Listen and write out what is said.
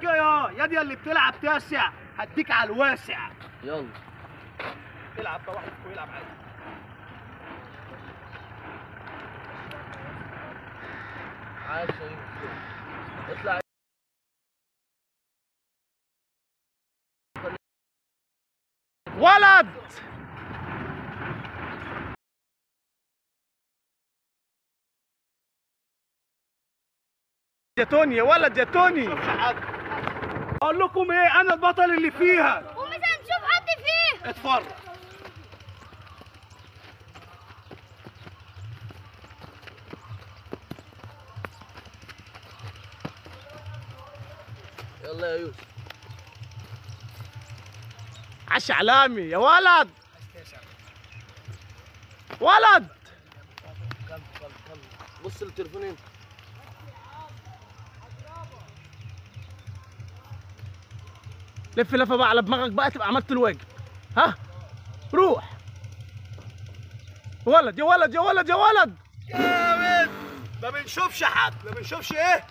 لك ايه يا دي اللي بتلعب تاسع هديك على الواسع. يلا العب بقى، واحد فوق يلعب عادي. عايش يا يوسف، اطلع. ولد جاتوني يا ولد جاتوني. اقول لكم ايه، انا البطل اللي فيها. ومثلا نشوف حد فيه. اتفرج. يلا يا يوسف. عش علامي يا ولد. ولد بص للتليفون انت. لف لفه بقى على دماغك بقى، تبقى عملت الواجب. ها روح. ولد يا ولد يا ولد يا ولد. جامد. ما بنشوفش حد، ما بنشوفش ايه